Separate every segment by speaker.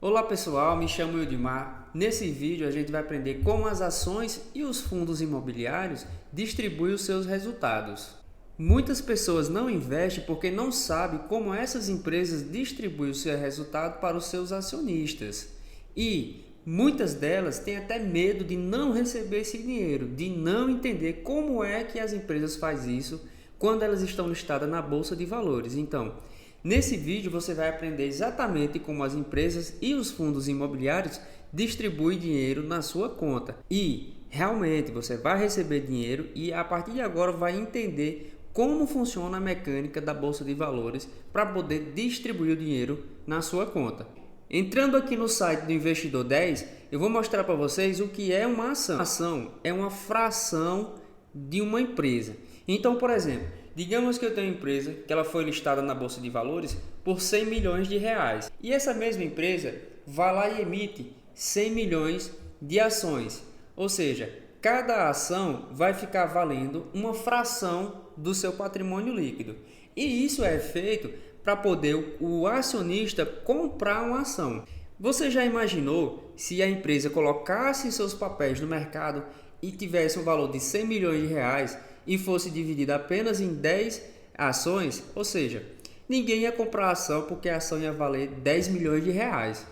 Speaker 1: Olá pessoal, me chamo Ildimar. Nesse vídeo a gente vai aprender como as ações e os fundos imobiliários distribuem os seus resultados. Muitas pessoas não investem porque não sabem como essas empresas distribuem o seu resultado para os seus acionistas. E muitas delas têm até medo de não receber esse dinheiro, de não entender como é que as empresas fazem isso quando elas estão listadas na Bolsa de Valores. Então, nesse vídeo você vai aprender exatamente como as empresas e os fundos imobiliários distribuem dinheiro na sua conta. E realmente você vai receber dinheiro e a partir de agora vai entender como funciona a mecânica da Bolsa de Valores para poder distribuir o dinheiro na sua conta. Entrando aqui no site do Investidor 10, eu vou mostrar para vocês o que é uma ação. Uma ação é uma fração de uma empresa. Então, por exemplo, digamos que eu tenho uma empresa que ela foi listada na Bolsa de Valores por 100 milhões de reais. E essa mesma empresa vai lá e emite 100 milhões de ações. Ou seja, cada ação vai ficar valendo uma fração do seu patrimônio líquido. E isso é feito para poder o acionista comprar uma ação. Você já imaginou se a empresa colocasse seus papéis no mercado e tivesse um valor de 100 milhões de reais e fosse dividida apenas em 10 ações? Ou seja, ninguém ia comprar a ação porque a ação ia valer 10 milhões de reais.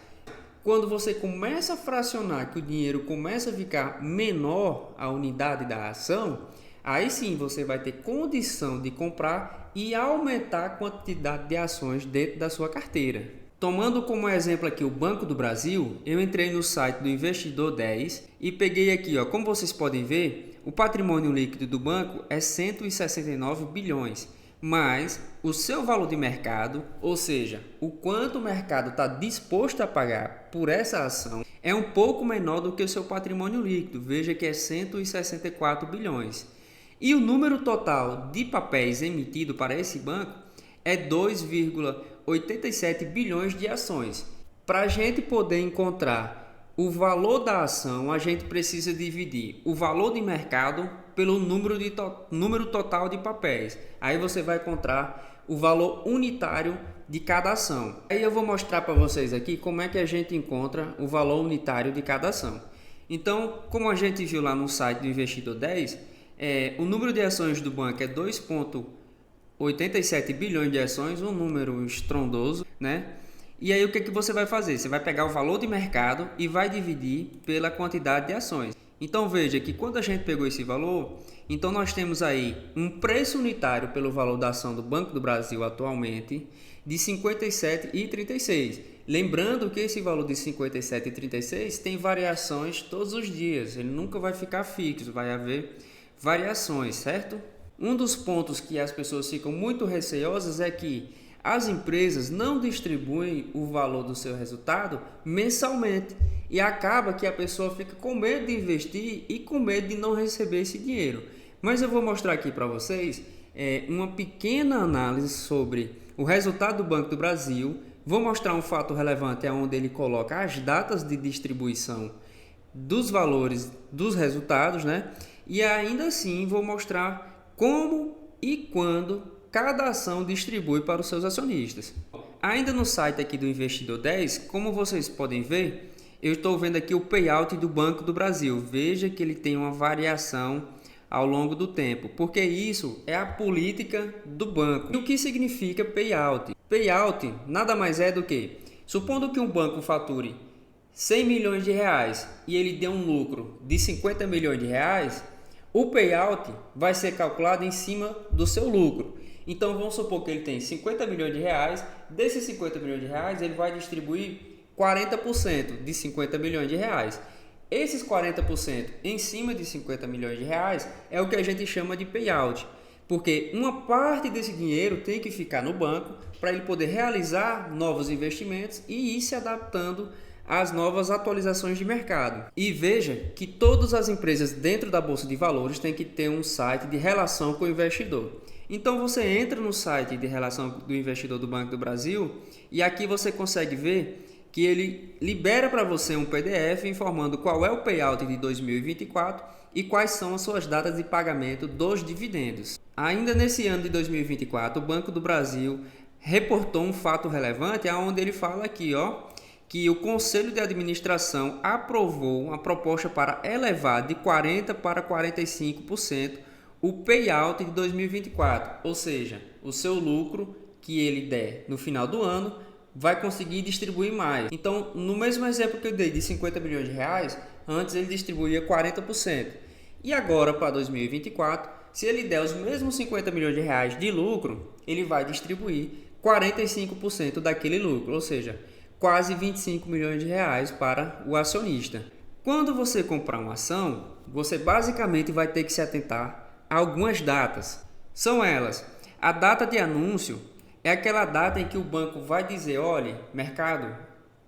Speaker 1: Quando você começa a fracionar, que o dinheiro começa a ficar menor a unidade da ação, aí sim você vai ter condição de comprar e aumentar a quantidade de ações dentro da sua carteira. Tomando como exemplo aqui o Banco do Brasil, eu entrei no site do Investidor 10 e peguei aqui, como vocês podem ver, o patrimônio líquido do banco é 169 bilhões, mas o seu valor de mercado, ou seja, o quanto o mercado está disposto a pagar por essa ação, é um pouco menor do que o seu patrimônio líquido, veja que é 164 bilhões. E o número total de papéis emitido para esse banco é 2,87 bilhões de ações. Para a gente poder encontrar o valor da ação, a gente precisa dividir o valor de mercado pelo número total de papéis. Aí você vai encontrar o valor unitário de cada ação. Aí eu vou mostrar para vocês aqui como é que a gente encontra o valor unitário de cada ação. Então, como a gente viu lá no site do Investidor 10, o número de ações do banco é 2,87 bilhões de ações, um número estrondoso, né? E aí o que você vai fazer? Você vai pegar o valor de mercado e vai dividir pela quantidade de ações. Então veja que quando a gente pegou esse valor, então nós temos aí um preço unitário pelo valor da ação do Banco do Brasil atualmente de R$ 57,36. Lembrando que esse valor de R$ 57,36 tem variações todos os dias, ele nunca vai ficar fixo, vai haver variações, certo? Um dos pontos que as pessoas ficam muito receosas é que as empresas não distribuem o valor do seu resultado mensalmente e acaba que a pessoa fica com medo de investir e com medo de não receber esse dinheiro. Mas eu vou mostrar aqui para vocês uma pequena análise sobre o resultado do Banco do Brasil. Vou mostrar um fato relevante onde ele coloca as datas de distribuição dos valores dos resultados, né? E ainda assim vou mostrar como e quando cada ação distribui para os seus acionistas. Ainda no site aqui do Investidor 10, como vocês podem ver, eu estou vendo aqui o payout do Banco do Brasil. Veja que ele tem uma variação ao longo do tempo, porque isso é a política do banco. E o que significa payout? Payout nada mais é do que, supondo que um banco fature 100 milhões de reais e ele dê um lucro de 50 milhões de reais, o payout vai ser calculado em cima do seu lucro. Então vamos supor que ele tem 50 milhões de reais, desses 50 milhões de reais ele vai distribuir 40% de 50 milhões de reais. Esses 40% em cima de 50 milhões de reais é o que a gente chama de payout, porque uma parte desse dinheiro tem que ficar no banco para ele poder realizar novos investimentos e ir se adaptando às novas atualizações de mercado. E veja que todas as empresas dentro da Bolsa de Valores têm que ter um site de relação com o investidor. Então você entra no site de relação do investidor do Banco do Brasil e aqui você consegue ver que ele libera para você um PDF informando qual é o payout de 2024 e quais são as suas datas de pagamento dos dividendos. Ainda nesse ano de 2024, o Banco do Brasil reportou um fato relevante onde ele fala aqui, que o Conselho de Administração aprovou uma proposta para elevar de 40% para 45% o payout de 2024, ou seja, o seu lucro que ele der no final do ano vai conseguir distribuir mais. Então, no mesmo exemplo que eu dei de 50 milhões de reais, antes ele distribuía 40%. E agora, para 2024, se ele der os mesmos 50 milhões de reais de lucro, ele vai distribuir 45% daquele lucro, ou seja, quase 25 milhões de reais para o acionista. Quando você comprar uma ação, você basicamente vai ter que se atentar a algumas datas. São elas: a data de anúncio é aquela data em que o banco vai dizer: olha, mercado,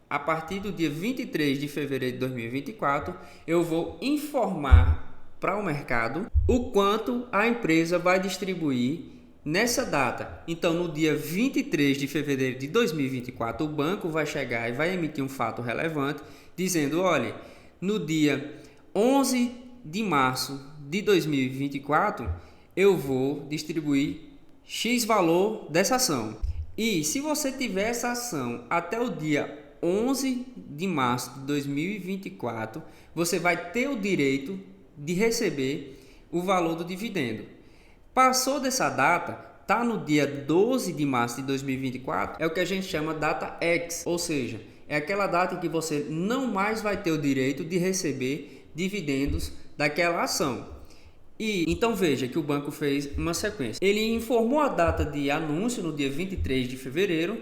Speaker 1: a partir do dia 23 de fevereiro de 2024, eu vou informar para o mercado o quanto a empresa vai distribuir nessa data. Então, no dia 23 de fevereiro de 2024, o banco vai chegar e vai emitir um fato relevante, dizendo: olha, no dia 11 de março de 2024, eu vou distribuir X valor dessa ação. E se você tiver essa ação até o dia 11 de março de 2024, você vai ter o direito de receber o valor do dividendo. Passou dessa data, tá no dia 12 de março de 2024, é o que a gente chama data X, ou seja, é aquela data em que você não mais vai ter o direito de receber dividendos daquela ação. E então veja que o banco fez uma sequência. Ele informou a data de anúncio no dia 23 de fevereiro,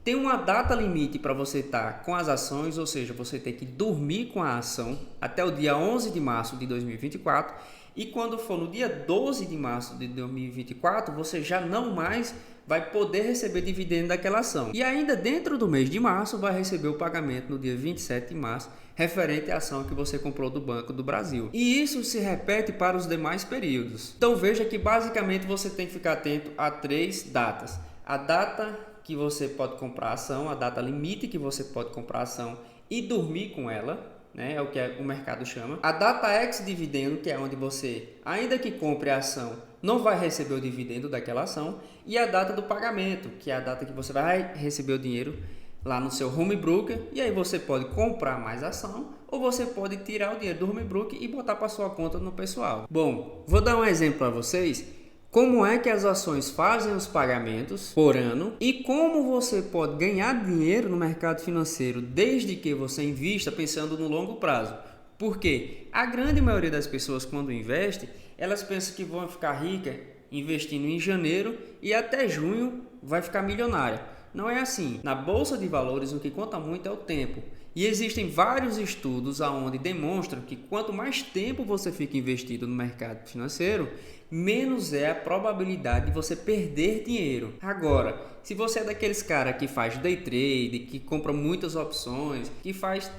Speaker 1: tem uma data limite para você estar com as ações, ou seja, você tem que dormir com a ação até o dia 11 de março de 2024. E quando for no dia 12 de março de 2024, você já não mais vai poder receber dividendo daquela ação. E ainda dentro do mês de março, vai receber o pagamento no dia 27 de março, referente à ação que você comprou do Banco do Brasil. E isso se repete para os demais períodos. Então veja que basicamente você tem que ficar atento a 3 datas. A data que você pode comprar a ação, a data limite que você pode comprar a ação e dormir com ela, né? É o que o mercado chama. A data ex-dividendo, que é onde você, ainda que compre a ação, não vai receber o dividendo daquela ação. E a data do pagamento, que é a data que você vai receber o dinheiro lá no seu home broker. E aí você pode comprar mais ação ou você pode tirar o dinheiro do home broker e botar para sua conta no pessoal. Bom, vou dar um exemplo para vocês. Como é que as ações fazem os pagamentos por ano e como você pode ganhar dinheiro no mercado financeiro desde que você invista pensando no longo prazo. Porque a grande maioria das pessoas, quando investe, elas pensam que vão ficar ricas investindo em janeiro e até junho vai ficar milionária. Não é assim. Na Bolsa de Valores, o que conta muito é o tempo. E existem vários estudos onde demonstram que quanto mais tempo você fica investido no mercado financeiro, menos é a probabilidade de você perder dinheiro. Agora, se você é daqueles caras que faz day trade, que compra muitas opções, que faz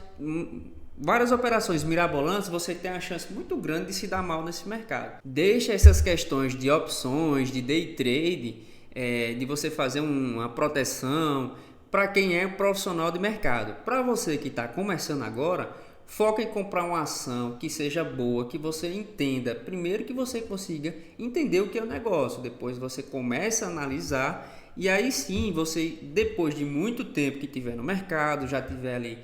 Speaker 1: várias operações mirabolantes, você tem a chance muito grande de se dar mal nesse mercado. Deixa essas questões de opções, de day trade, de você fazer uma proteção para quem é profissional de mercado. Para você que está começando agora, foca em comprar uma ação que seja boa, que você entenda. Primeiro que você consiga entender o que é o negócio, depois você começa a analisar e aí sim você, depois de muito tempo que tiver no mercado, já tiver ali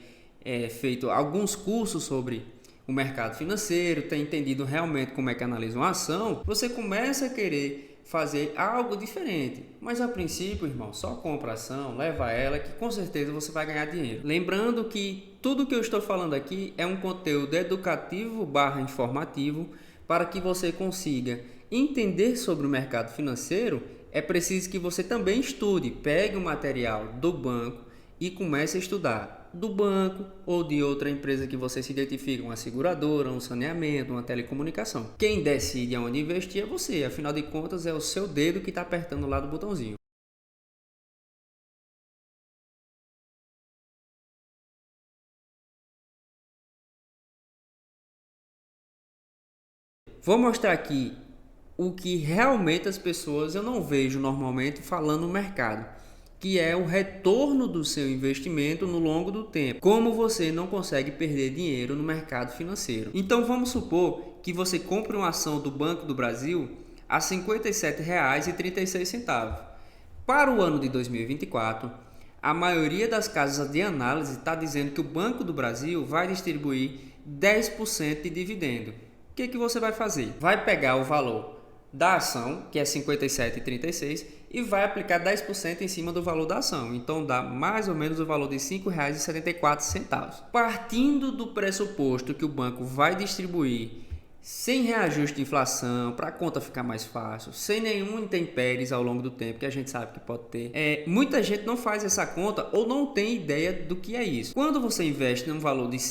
Speaker 1: feito alguns cursos sobre o mercado financeiro, ter entendido realmente como é que analisa uma ação, você começa a querer fazer algo diferente. Mas a princípio, irmão, só compra ação, leva ela que com certeza você vai ganhar dinheiro. Lembrando que tudo que eu estou falando aqui é um conteúdo educativo / informativo para que você consiga entender sobre o mercado financeiro. É preciso que você também estude, pegue o material do banco e comece a estudar do banco ou de outra empresa que você se identifica, uma seguradora, um saneamento, uma telecomunicação. Quem decide aonde investir é você, afinal de contas é o seu dedo que está apertando lá do botãozinho. Vou mostrar aqui o que realmente as pessoas eu não vejo normalmente falando no mercado, que é o retorno do seu investimento no longo do tempo. Como você não consegue perder dinheiro no mercado financeiro. Então vamos supor que você compre uma ação do Banco do Brasil a R$ 57,36. Para o ano de 2024, a maioria das casas de análise está dizendo que o Banco do Brasil vai distribuir 10% de dividendo. O que você vai fazer? Vai pegar o valor da ação, que é R$ 57,36, e vai aplicar 10% em cima do valor da ação. Então dá mais ou menos o valor de R$ 5,74. Partindo do pressuposto que o banco vai distribuir sem reajuste de inflação, para a conta ficar mais fácil, sem nenhum intempéries ao longo do tempo, que a gente sabe que pode ter. Muita gente não faz essa conta ou não tem ideia do que é isso. Quando você investe num valor de R$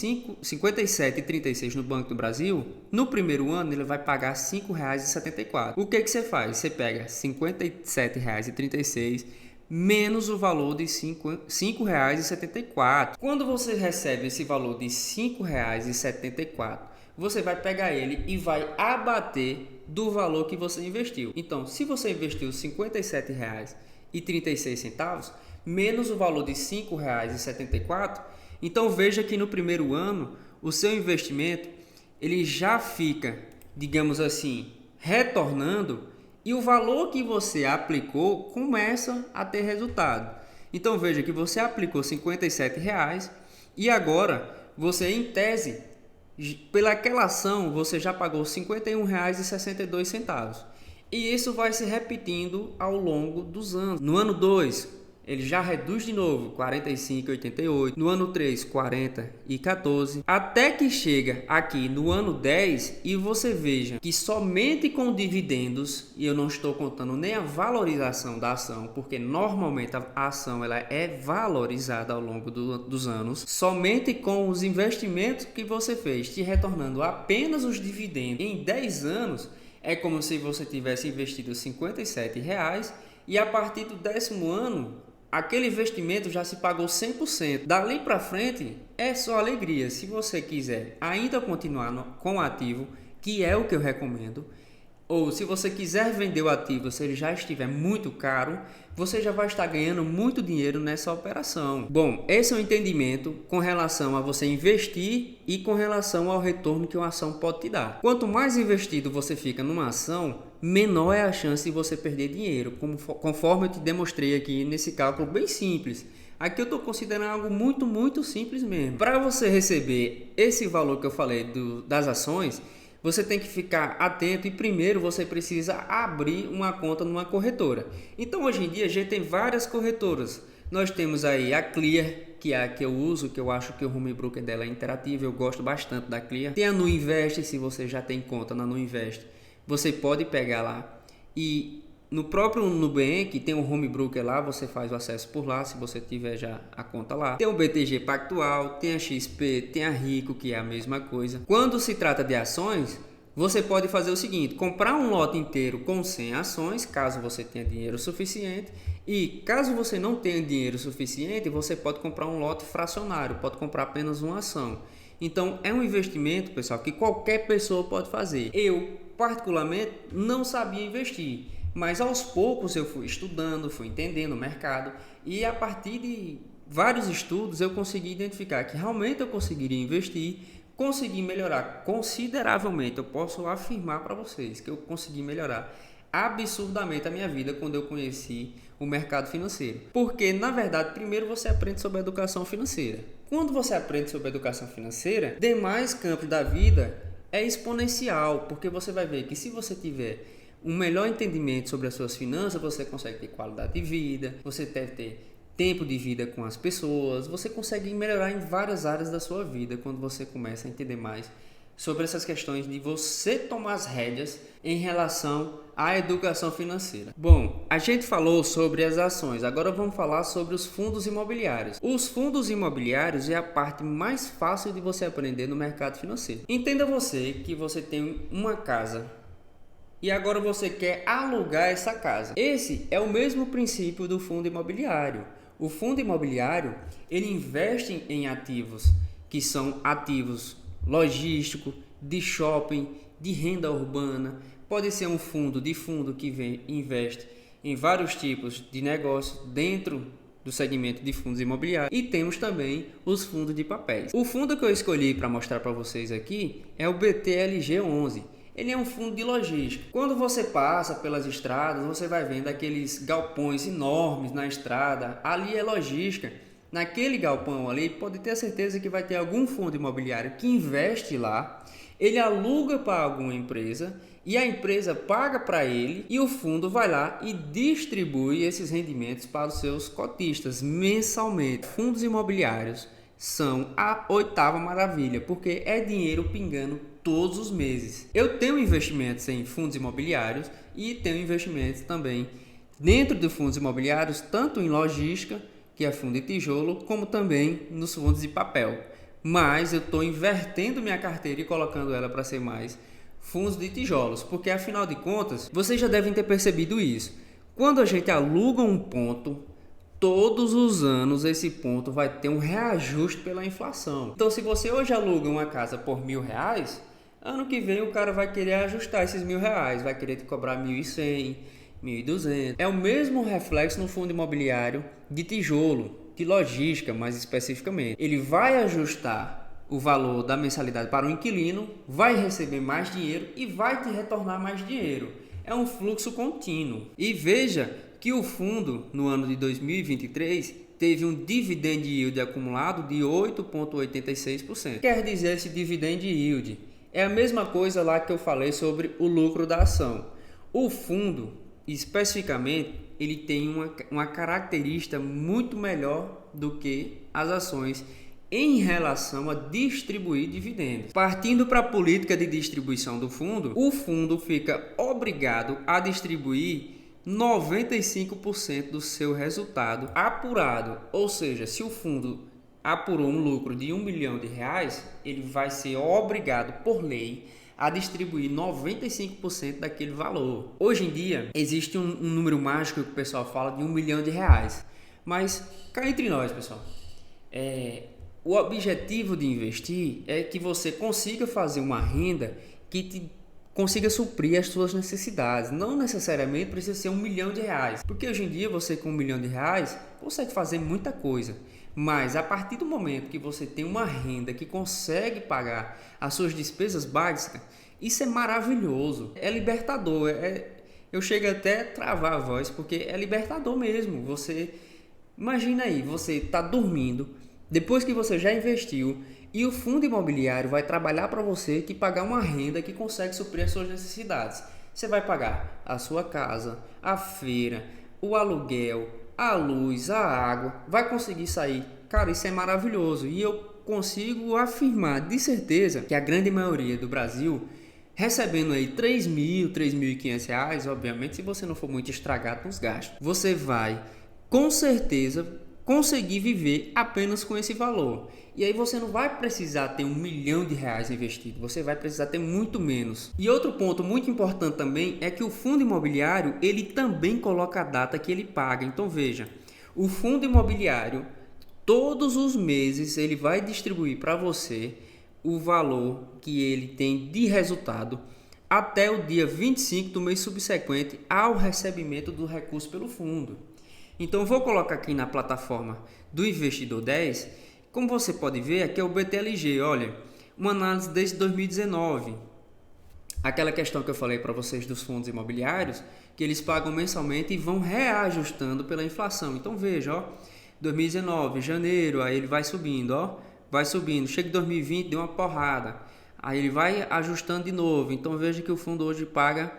Speaker 1: 57,36 no Banco do Brasil, no primeiro ano ele vai pagar R$ 5,74. O que você faz? Você pega R$ 57,36 menos o valor de R$ 5,74. Quando você recebe esse valor de R$ 5,74, você vai pegar ele e vai abater do valor que você investiu. Então, se você investiu R$ 57,36 menos o valor de R$ 5,74, então veja que no primeiro ano o seu investimento ele já fica, digamos assim, retornando, e o valor que você aplicou começa a ter resultado. Então veja que você aplicou R$ 57 e agora você, em tese, pelaquela ação você já pagou R$ 51,62. E isso vai se repetindo ao longo dos anos. No ano 2, ele já reduz de novo, 45,88. No ano 3, 40,14. Até que chega aqui no ano 10 e você veja que somente com dividendos, e eu não estou contando nem a valorização da ação, porque normalmente a ação ela é valorizada ao longo dos anos, somente com os investimentos que você fez, te retornando apenas os dividendos em 10 anos, é como se você tivesse investido R$ 57 e a partir do 10º ano, aquele investimento já se pagou 100%. Dali para frente é só alegria. Se você quiser ainda continuar com o ativo, que é o que eu recomendo, ou se você quiser vender o ativo, se ele já estiver muito caro, você já vai estar ganhando muito dinheiro nessa operação. Bom, esse é o entendimento com relação a você investir e com relação ao retorno que uma ação pode te dar. Quanto mais investido você fica numa ação, menor é a chance de você perder dinheiro, conforme eu te demonstrei aqui nesse cálculo bem simples. Aqui eu estou considerando algo muito simples mesmo. Para você receber esse valor que eu falei das ações, você tem que ficar atento e primeiro você precisa abrir uma conta numa corretora. Então hoje em dia a gente tem várias corretoras. Nós temos aí a Clear, que é a que eu uso, que eu acho que o home broker dela é interativo, eu gosto bastante da Clear. Tem a Nuinvest, se você já tem conta na Nuinvest, você pode pegar lá e no próprio Nubank tem um home broker lá, você faz o acesso por lá, se você tiver já a conta lá. Tem o BTG Pactual, tem a XP, tem a Rico, que é a mesma coisa. Quando se trata de ações, você pode fazer o seguinte, comprar um lote inteiro com 100 ações, caso você tenha dinheiro suficiente, e caso você não tenha dinheiro suficiente, você pode comprar um lote fracionário, pode comprar apenas uma ação. Então é um investimento, pessoal, que qualquer pessoa pode fazer. Eu, particularmente, não sabia investir, mas aos poucos eu fui estudando, fui entendendo o mercado e a partir de vários estudos eu consegui identificar que realmente eu conseguiria investir, consegui melhorar consideravelmente. Eu posso afirmar para vocês que eu consegui melhorar absurdamente a minha vida quando eu conheci o mercado financeiro. Porque, na verdade, primeiro você aprende sobre a educação financeira. Quando você aprende sobre a educação financeira, demais campos da vida é exponencial, porque você vai ver que se você tiver um melhor entendimento sobre as suas finanças, você consegue ter qualidade de vida, você deve ter tempo de vida com as pessoas, você consegue melhorar em várias áreas da sua vida quando você começa a entender mais sobre essas questões de você tomar as rédeas em relação à educação financeira. Bom, a gente falou sobre as ações, agora vamos falar sobre os fundos imobiliários. Os fundos imobiliários é a parte mais fácil de você aprender no mercado financeiro. Entenda você que você tem uma casa e agora você quer alugar essa casa. Esse é o mesmo princípio do fundo imobiliário. O fundo imobiliário, ele investe em ativos que são ativos logísticos, de shopping, de renda urbana. Pode ser um fundo que investe em vários tipos de negócio dentro do segmento de fundos imobiliários. E temos também os fundos de papéis. O fundo que eu escolhi para mostrar para vocês aqui é o BTLG11. Ele é um fundo de logística. Quando você passa pelas estradas, você vai vendo aqueles galpões enormes na estrada. Ali é logística. Naquele galpão ali, pode ter certeza que vai ter algum fundo imobiliário que investe lá. Ele aluga para alguma empresa e a empresa paga para ele e o fundo vai lá e distribui esses rendimentos para os seus cotistas mensalmente. Fundos imobiliários são a oitava maravilha, porque é dinheiro pingando todos os meses. Eu tenho investimentos em fundos imobiliários e tenho investimentos também dentro de fundos imobiliários, tanto em logística, que é fundo de tijolo, como também nos fundos de papel. Mas eu estou invertendo minha carteira e colocando ela para ser mais fundos de tijolos, porque afinal de contas, vocês já devem ter percebido isso. Quando a gente aluga um ponto, todos os anos esse ponto vai ter um reajuste pela inflação. Então, se você hoje aluga uma casa por R$1.000, ano que vem o cara vai querer ajustar esses R$1.000, vai querer te cobrar 1.100, 1.200. É o mesmo reflexo no fundo imobiliário de tijolo, de logística mais especificamente. Ele vai ajustar o valor da mensalidade para o inquilino, vai receber mais dinheiro e vai te retornar mais dinheiro. É um fluxo contínuo. E veja que o fundo no ano de 2023 teve um dividend yield acumulado de 8,86%. Quer dizer, esse dividend yield é a mesma coisa lá que eu falei sobre o lucro da ação. O fundo, especificamente, ele tem uma característica muito melhor do que as ações em relação a distribuir dividendos. Partindo para a política de distribuição do fundo, o fundo fica obrigado a distribuir 95% do seu resultado apurado. Ou seja, se o fundo apurou um lucro de R$1 milhão, ele vai ser obrigado por lei a distribuir 95% daquele valor. Hoje em dia, existe um número mágico que o pessoal fala de R$1 milhão. Mas, cá entre nós, pessoal, o objetivo de investir é que você consiga fazer uma renda que consiga suprir as suas necessidades. Não necessariamente precisa ser R$1 milhão. Porque hoje em dia, você com R$1 milhão consegue fazer muita coisa. Mas a partir do momento que você tem uma renda que consegue pagar as suas despesas básicas, isso é maravilhoso, é libertador. Eu chego até a travar a voz, porque é libertador mesmo. Você imagina aí, você está dormindo, depois que você já investiu, e o fundo imobiliário vai trabalhar para você que pagar uma renda que consegue suprir as suas necessidades. Você vai pagar a sua casa, a feira, o aluguel, a luz, a água, vai conseguir sair. Cara, isso é maravilhoso. E eu consigo afirmar de certeza que a grande maioria do Brasil, recebendo aí R$3.000, R$3.500, obviamente, se você não for muito estragado nos gastos, você vai, com certeza, conseguir viver apenas com esse valor. E aí você não vai precisar ter R$1 milhão investido, você vai precisar ter muito menos. E outro ponto muito importante também é que o fundo imobiliário, ele também coloca a data que ele paga. Então veja, o fundo imobiliário, todos os meses, ele vai distribuir para você o valor que ele tem de resultado até o dia 25 do mês subsequente ao recebimento do recurso pelo fundo. Então, eu vou colocar aqui na plataforma do Investidor 10, como você pode ver, aqui é o BTLG, olha, uma análise desde 2019. Aquela questão que eu falei para vocês dos fundos imobiliários, que eles pagam mensalmente e vão reajustando pela inflação. Então, veja, ó, 2019, janeiro, aí ele vai subindo, ó, vai subindo. Chega em 2020, deu uma porrada. Aí ele vai ajustando de novo. Então, veja que o fundo hoje paga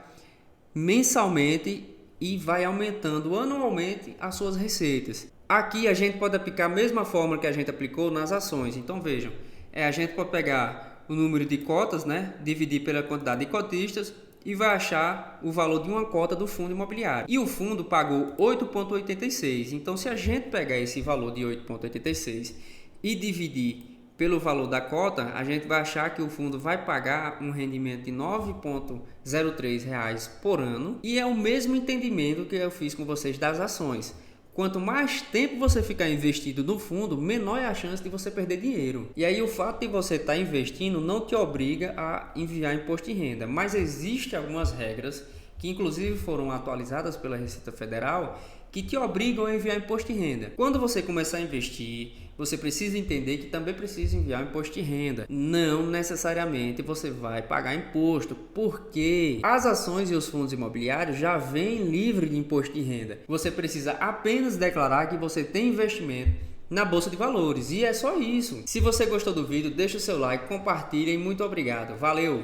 Speaker 1: mensalmente e vai aumentando anualmente as suas receitas. Aqui a gente pode aplicar a mesma fórmula que a gente aplicou nas ações. Então vejam, a gente pode pegar o número de cotas, né, dividir pela quantidade de cotistas e vai achar o valor de uma cota do fundo imobiliário. E o fundo pagou 8,86. Então se a gente pegar esse valor de 8,86 e dividir pelo valor da cota, a gente vai achar que o fundo vai pagar um rendimento de R$ 9,03 por ano. E é o mesmo entendimento que eu fiz com vocês das ações. Quanto mais tempo você ficar investido no fundo, menor é a chance de você perder dinheiro. E aí o fato de você estar investindo não te obriga a enviar imposto de renda. Mas existem algumas regras que inclusive foram atualizadas pela Receita Federal, que te obrigam a enviar imposto de renda. Quando você começar a investir, você precisa entender que também precisa enviar imposto de renda. Não necessariamente você vai pagar imposto, porque as ações e os fundos imobiliários já vêm livre de imposto de renda. Você precisa apenas declarar que você tem investimento na Bolsa de Valores, e é só isso. Se você gostou do vídeo, deixa o seu like, compartilha e muito obrigado. Valeu!